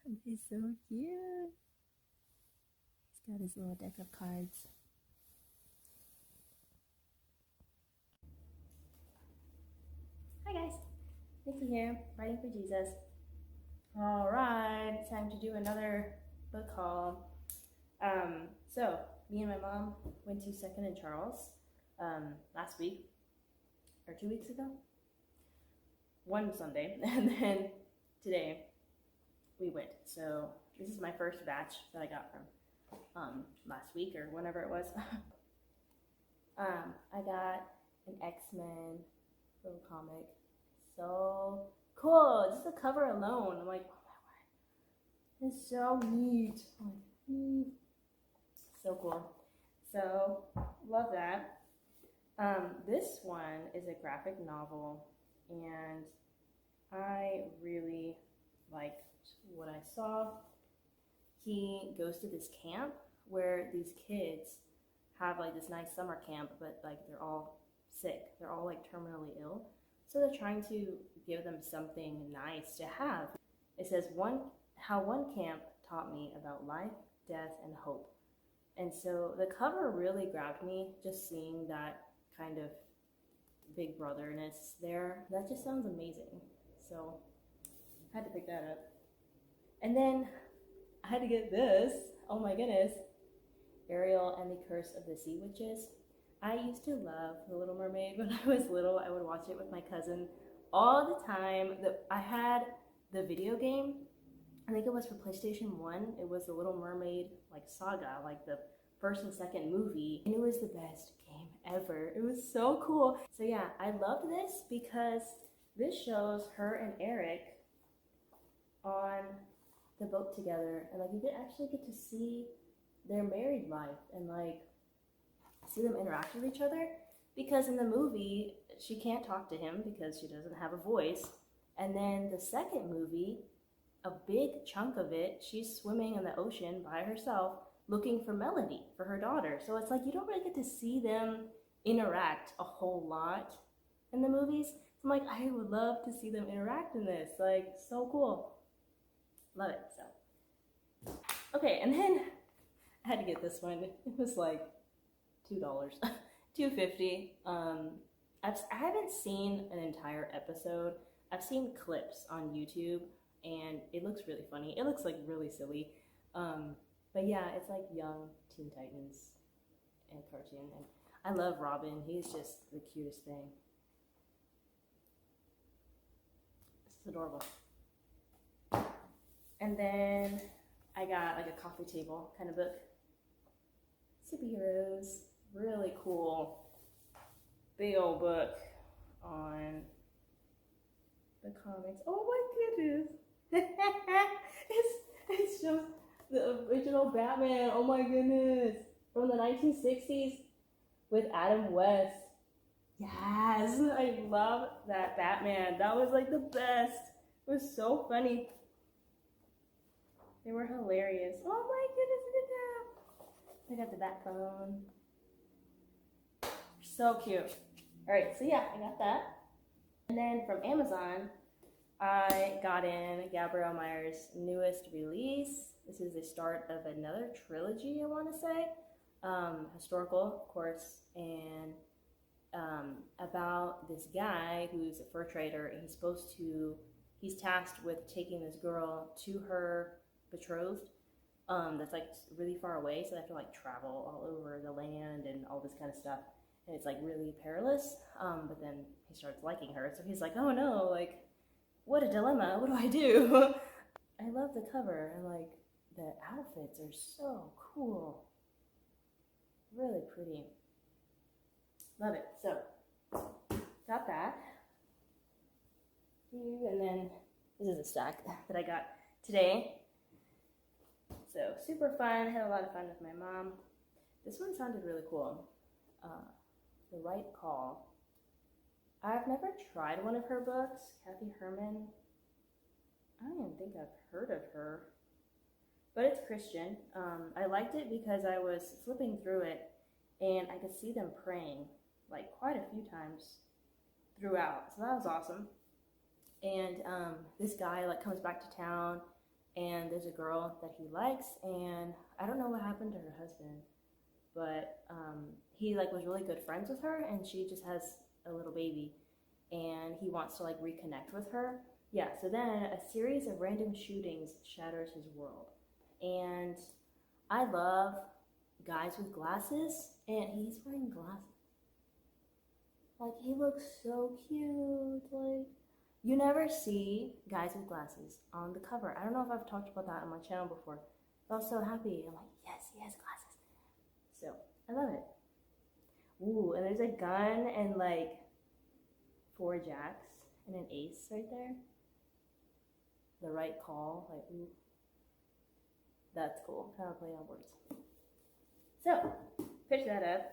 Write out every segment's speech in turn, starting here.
He's so cute. He's got his little deck of cards. Hi guys, Nikki here, writing for Jesus. All right, time to do another book haul. So me and my mom went to Second and Charles last week or 2 weeks ago, one Sunday, and then today we went. So this is my first batch that I got from last week or whenever it was. I got an X-Men little comic. So cool. Just the cover alone, I'm like, oh my word, it's so neat. So cool. So love that. This one is a graphic novel, and I really liked what I saw. He goes to this camp where these kids have like this nice summer camp, but like they're all sick. They're all like terminally ill. So they're trying to give them something nice to have. It says how one camp taught me about life, death, and hope. And so the cover really grabbed me, just seeing that kind of big brotherness there. That just sounds amazing. So I had to pick that up. And then I had to get this. Oh my goodness. Ariel and the Curse of the Sea Witches. I used to love The Little Mermaid when I was little. I would watch it with my cousin all the time. I had the video game. I think it was for PlayStation 1. It was The Little Mermaid like saga, like the first and second movie, and it was the best game ever. It was so cool. So yeah, I loved this because this shows her and Eric on the boat together, and like you could actually get to see their married life and like see them interact with each other, because in the movie she can't talk to him because she doesn't have a voice, and then the second movie, a big chunk of it, she's swimming in the ocean by herself looking for Melody, for her daughter. So it's like you don't really get to see them interact a whole lot in the movies. So I'm like, I would love to see them interact in this. Like, so cool. Love it. So okay, and then I had to get this one. It was like $2, $2.50. I haven't seen an entire episode. I've seen clips on YouTube, and it looks really funny. It looks like really silly. But yeah, it's like young Teen Titans and cartoon. And I love Robin. He's just the cutest thing. It's adorable. And then I got like a coffee table kind of book. Superheroes. Really cool. Big old book on the comics. Oh my goodness. it's just the original Batman. Oh my goodness. From the 1960s with Adam West. Yes, I love that Batman. That was like the best. It was so funny. They were hilarious. Oh my goodness, look at that. I got the bat phone. So cute. Alright, so yeah, I got that. And then from Amazon, I got in Gabrielle Meyer's newest release. This is the start of another trilogy, I want to say. Historical, of course, and about this guy who's a fur trader, and he's tasked with taking this girl to her betrothed, that's like really far away, so they have to like travel all over the land and all this kind of stuff, and it's like really perilous, but then he starts liking her, so he's like, oh no, like, what a dilemma, what do I do? I love the cover, and like the outfits are so cool, really pretty. Love it. So got that. And then this is a stack that I got today. So super fun. Had a lot of fun with my mom. This one sounded really cool. The Right Call. I've never tried one of her books. Kathy Herman. I don't even think I've heard of her. But it's Christian. I liked it because I was flipping through it and I could see them praying like quite a few times throughout. So that was awesome. And this guy like comes back to town and there's a girl that he likes, and I don't know what happened to her husband, but he like was really good friends with her, and she just has a little baby, and he wants to like reconnect with her. Yeah, so then a series of random shootings shatters his world. And I love guys with glasses, and he's wearing glasses. Like, he looks so cute. Like, you never see guys with glasses on the cover. I don't know if I've talked about that on my channel before, but I was so happy. I'm like, yes, he has glasses. So, I love it. Ooh, and there's a gun and like 4 jacks and an ace right there. The right call, like, ooh. That's cool. Kind of play on words. So, pick that up.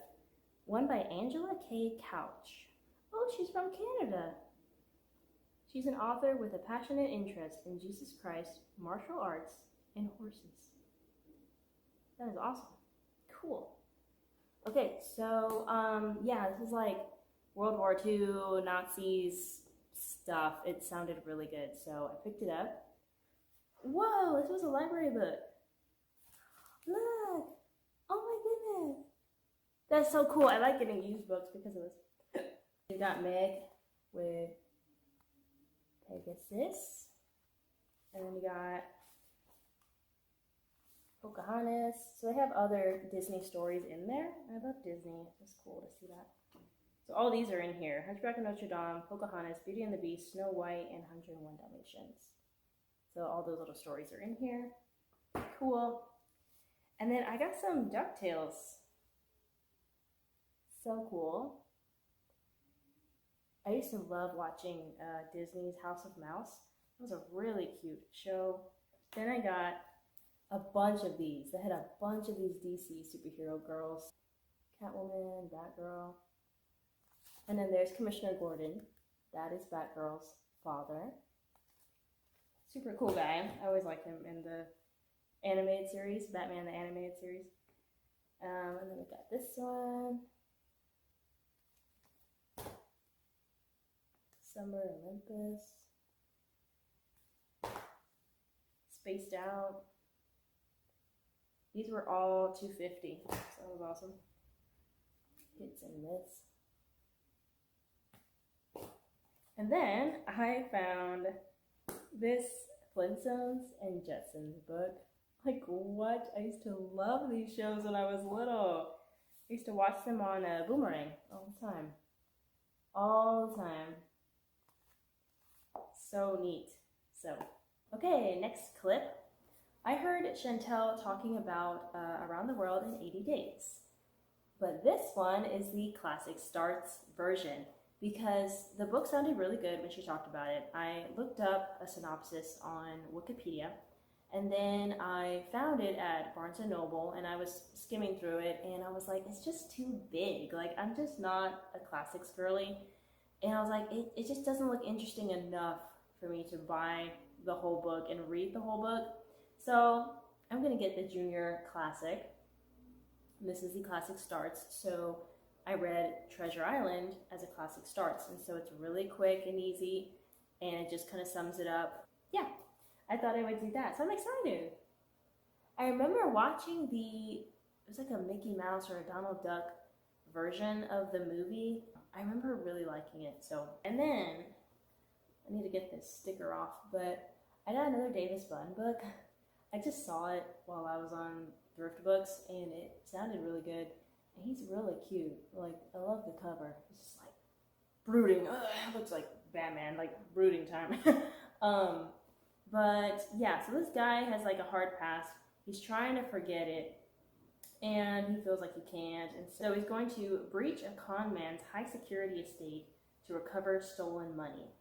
One by Angela K. Couch. Oh, she's from Canada. She's an author with a passionate interest in Jesus Christ, martial arts, and horses. That is awesome. Cool. Okay, so, yeah, this is like World War II, Nazis stuff. It sounded really good, so I picked it up. Whoa, this was a library book. Look! Oh my goodness! That's so cool. I like getting used books because of this. You got Meg with Pegasus. And then you got Pocahontas. So they have other Disney stories in there. I love Disney. It's cool to see that. So all these are in here. Hunchback of Notre Dame, Pocahontas, Beauty and the Beast, Snow White, and 101 Dalmatians. So all those little stories are in here. Cool. And then I got some DuckTales. So cool. I used to love watching Disney's House of Mouse. It was a really cute show. Then I got a bunch of these. They had a bunch of these DC superhero girls. Catwoman, Batgirl. And then there's Commissioner Gordon. That is Batgirl's father. Super cool guy. I always liked him in the animated series, Batman the animated series. And then we got this one. Summer Olympus. Spaced Out. These were all $2.50, so that was awesome. Hits and myths. And then I found this Flintstones and Jetsons book. Like, what? I used to love these shows when I was little. I used to watch them on Boomerang all the time. All the time. So neat. So, okay, next clip. I heard Chantel talking about Around the World in 80 Days. But this one is the Classic Starts version because the book sounded really good when she talked about it. I looked up a synopsis on Wikipedia, and then I found it at Barnes & Noble, and I was skimming through it, and I was like, it's just too big. Like, I'm just not a classics girly. And I was like, it just doesn't look interesting enough for me to buy the whole book and read the whole book. So I'm gonna get the junior classic. This is the Classic Starts. So I read Treasure Island as a Classic Starts, and so it's really quick and easy, and it just kind of sums it up. Yeah, I thought I would do that, so I'm excited. I remember watching it was like a Mickey Mouse or a Donald Duck version of the movie. I remember really liking it. So, and then I need to get this sticker off, but I got another Davis Button book. I just saw it while I was on Thrift Books, and it sounded really good. And he's really cute. Like, I love the cover. It's just like brooding. It looks like Batman, like brooding time. But yeah, so this guy has like a hard past. He's trying to forget it, and he feels like he can't. And so he's going to breach a con man's high security estate to recover stolen money.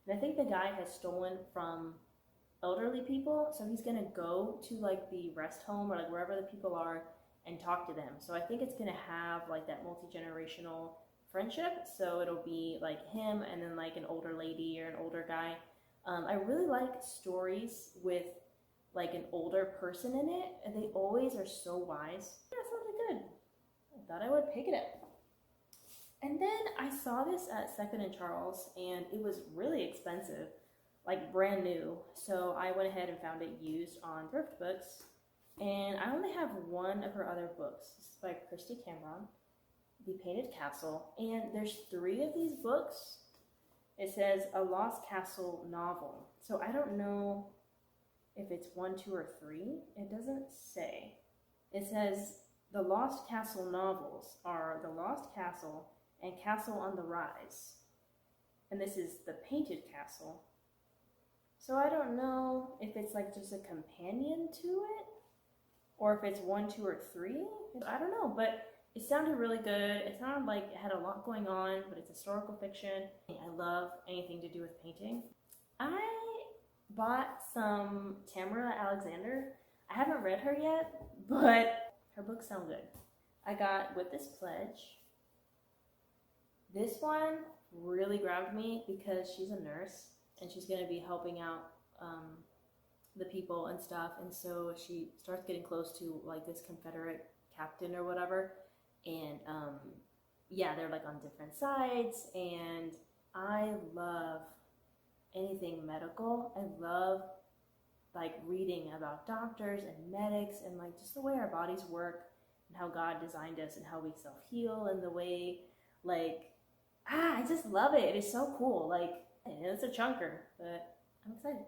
And I think the guy has stolen from elderly people, so he's gonna go to like the rest home or like wherever the people are and talk to them. So I think it's gonna have like that multi-generational friendship. So it'll be like him and then like an older lady or an older guy. I really like stories with like an older person in it, and they always are so wise. Yeah, it sounded good. I thought I would pick it up. And then I saw this at Second and Charles, and it was really expensive. like brand new. So I went ahead and found it used on Thrift Books. And I only have one of her other books. This is by Christy Cameron, The Painted Castle. And there's 3 of these books. It says a Lost Castle novel. So I don't know if it's 1, 2, or 3. It doesn't say. It says the Lost Castle novels are The Lost Castle and Castle on the Rise. And this is The Painted Castle. So I don't know if it's like just a companion to it, or if it's 1, 2, or 3. I don't know, but it sounded really good. It sounded like it had a lot going on, but it's historical fiction. I love anything to do with painting. I bought some Tamara Alexander. I haven't read her yet, but her books sound good. I got With This Pledge. This one really grabbed me because she's a nurse and she's going to be helping out the people and stuff. And so she starts getting close to like this Confederate captain or whatever. And yeah, they're like on different sides. And I love anything medical. I love like reading about doctors and medics and like just the way our bodies work and how God designed us and how we self-heal and the way like, I just love it. It is so cool. Like, and it's a chunker, but I'm excited.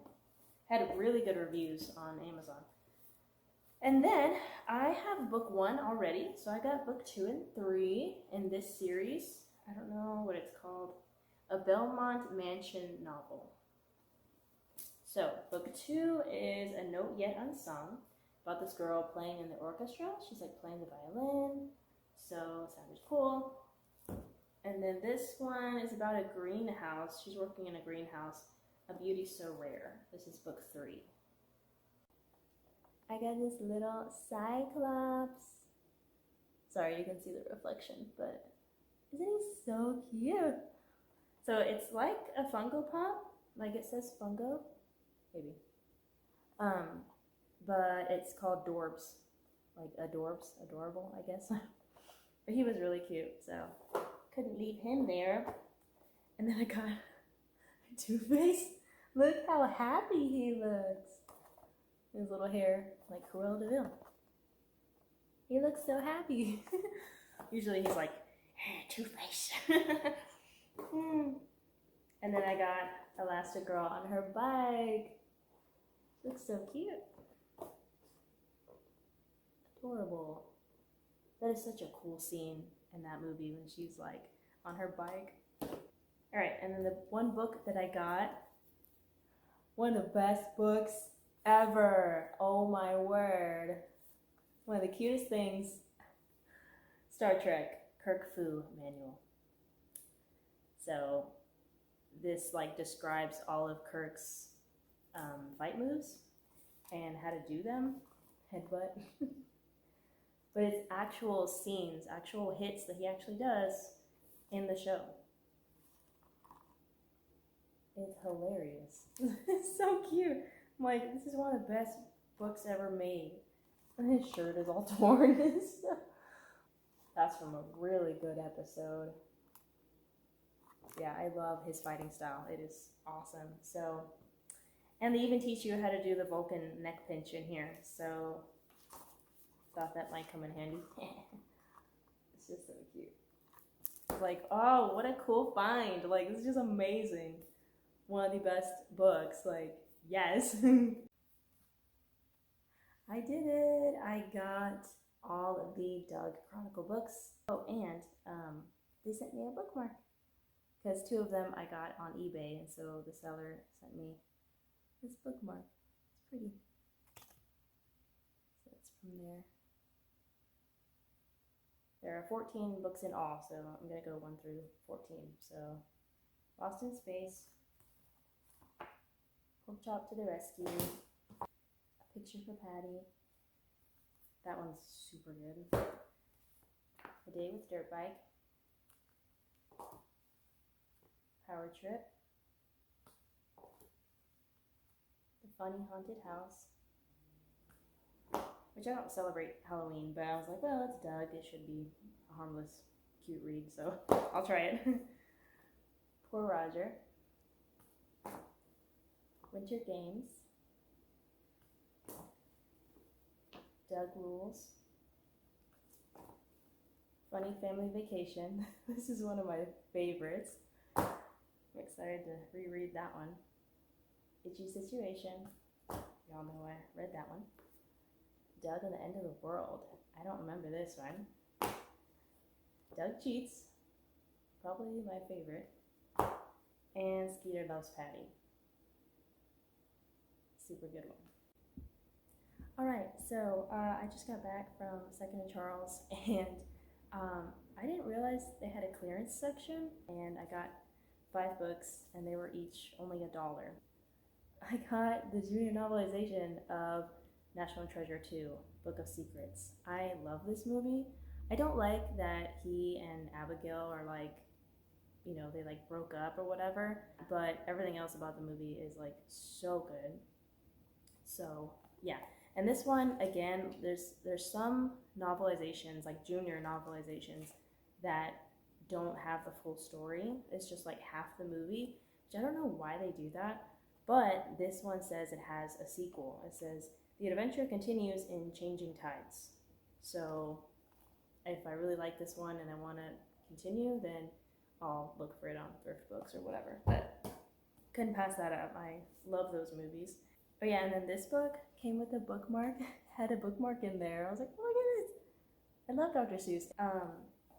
Had really good reviews on Amazon. And then I have book 1 already, so I got book 2 and 3 in this series. I don't know what it's called. A Belmont Mansion novel. So book 2 is A Note Yet Unsung, about this girl playing in the orchestra. She's like playing the violin, so it sounded cool. And then this one is about a greenhouse. She's working in a greenhouse. A Beauty So Rare. This is book 3. I got this little Cyclops. Sorry, you can see the reflection, but isn't he so cute? So it's like a Funko Pop, like it says Funko, maybe. But it's called Dorbs, like Adorbs, adorable, I guess. But he was really cute, so couldn't leave him there. And then I got Two-Face. Look how happy he looks. His little hair, like Cruella de Vil. He looks so happy. Usually he's like, hey, Two-Face. And then I got Elastigirl on her bike. Looks so cute. Adorable. That is such a cool scene in that movie when she's like on her bike. All right, and then the one book that I got, one of the best books ever. Oh my word. One of the cutest things. Star Trek, Kirk Fu Manual. So this like describes all of Kirk's fight moves and how to do them. Headbutt. But it's actual scenes, actual hits that he actually does in the show. It's hilarious. It's so cute. I'm like, this is one of the best books ever made. And his shirt is all torn and stuff. That's from a really good episode. Yeah, I love his fighting style. It is awesome. So, and they even teach you how to do the Vulcan neck pinch in here. So, thought that might come in handy. It's just so cute. Like, oh, what a cool find. Like, this is just amazing. One of the best books. Like, yes. I did it. I got all of the Doug Chronicle books. Oh, and they sent me a bookmark. Because 2 of them I got on eBay, and so the seller sent me this bookmark. It's pretty. So it's from there. There are 14 books in all, so I'm going to go 1 through 14. So, Lost in Space, Pork Chop to the Rescue, A Picture for Patty. That one's super good. A Day with Dirt Bike, Power Trip, The Funny Haunted House, which I don't celebrate Halloween, but I was like, well, it's Doug. It should be a harmless, cute read, so I'll try it. Poor Roger. Winter Games, Doug Rules, Funny Family Vacation. This is one of my favorites. I'm excited to reread that one. Itchy Situation. Y'all know I read that one. Doug and the End of the World. I don't remember this one. Doug Cheats. Probably my favorite. And Skeeter Loves Patty. Super good one. Alright, so I just got back from Second and Charles, and I didn't realize they had a clearance section, and I got 5 books, and they were each only $1. I got the junior novelization of National Treasure 2, Book of Secrets. I love this movie. I don't like that he and Abigail are like, you know, they like broke up or whatever, but everything else about the movie is like so good. So yeah, and this one again, there's some novelizations, like junior novelizations, that don't have the full story. It's just like half the movie, which I don't know why they do that, but this one says it has a sequel. It says the adventure continues in Changing Tides. So if I really like this one and I want to continue, then I'll look for it on Thrift Books or whatever. But couldn't pass that up. I love those movies. But yeah, and then this book came with a bookmark. Had a bookmark in there. I was like, oh my goodness, I love Dr. Seuss.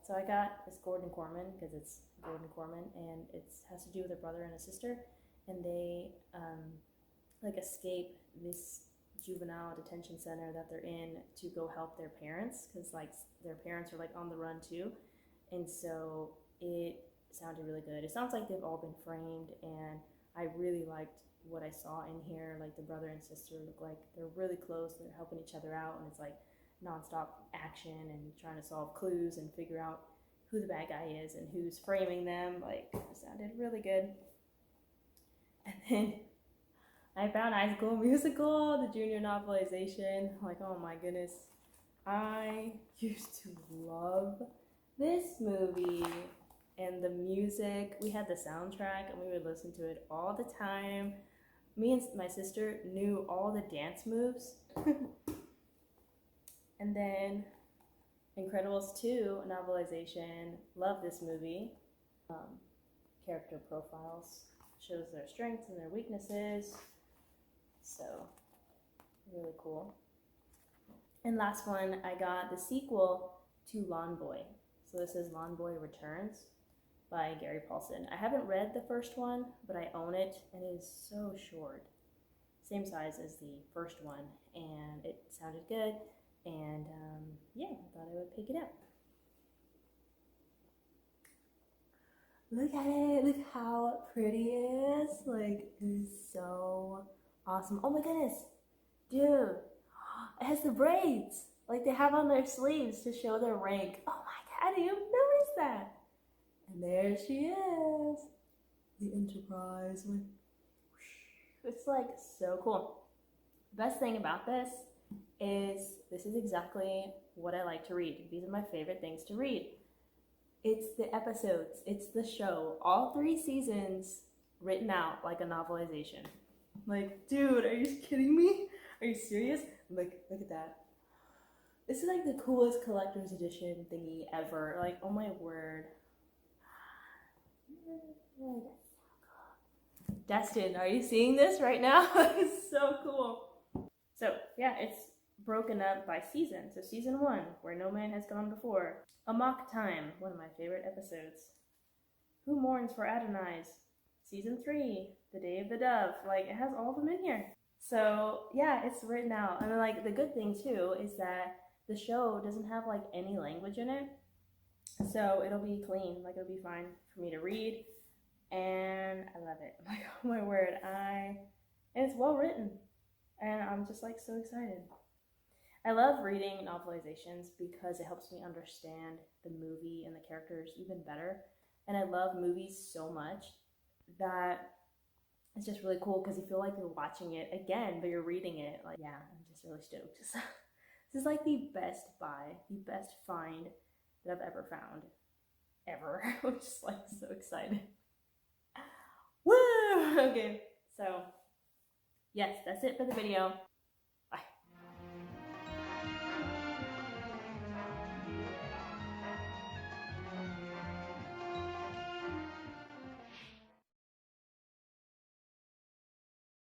So I got this Gordon Corman because it's Gordon Corman, and it has to do with a brother and a sister, and they like escape this juvenile detention center that they're in to go help their parents, because like their parents are like on the run too, and so it sounded really good. It sounds like they've all been framed, and I really liked what I saw in here. Like the brother and sister look like they're really close, they're helping each other out, and it's like nonstop action and trying to solve clues and figure out who the bad guy is and who's framing them. Like, it sounded really good. And then I found High School Musical, the junior novelization. Like, oh my goodness, I used to love this movie. And the music, we had the soundtrack and we would listen to it all the time. Me and my sister knew all the dance moves. And then Incredibles 2 novelization, love this movie. Character profiles, shows their strengths and their weaknesses. So, really cool. And last one, I got the sequel to Lawn Boy. So this is Lawn Boy Returns by Gary Paulson. I haven't read the first one, but I own it, and it is so short. Same size as the first one, and it sounded good, and yeah, I thought I would pick it up. Look at it, look how pretty it is. Like, it is so awesome. Oh my goodness, dude, it has the braids, like they have on their sleeves to show their rank. Oh my god, I didn't even notice that. And there she is, the Enterprise. It's like so cool. Best thing about this is exactly what I like to read. These are my favorite things to read. It's the episodes, it's the show, all 3 seasons written out like a novelization. Like, dude, are you kidding me? Are you serious? Look at that. This is like the coolest collector's edition thingy ever. Like, oh my word. Destin, are you seeing this right now? It's so cool. So yeah, it's broken up by season. So season 1, Where No Man Has Gone Before. Amok Time, one of my favorite episodes. Who Mourns for Adonais? Season 3, The Day of the Dove. Like, it has all of them in here. So yeah, it's written out. And then, like, the good thing too is that the show doesn't have like any language in it. So it'll be clean, like it'll be fine for me to read. And I love it. Like, oh my word, and it's well written. And I'm just like so excited. I love reading novelizations because it helps me understand the movie and the characters even better. And I love movies so much that it's just really cool because you feel like you're watching it again, but you're reading it. Like, yeah, I'm just really stoked. This is like the best buy, the best find that I've ever found. Ever. I'm just like so excited. Woo! Okay, so yes, that's it for the video.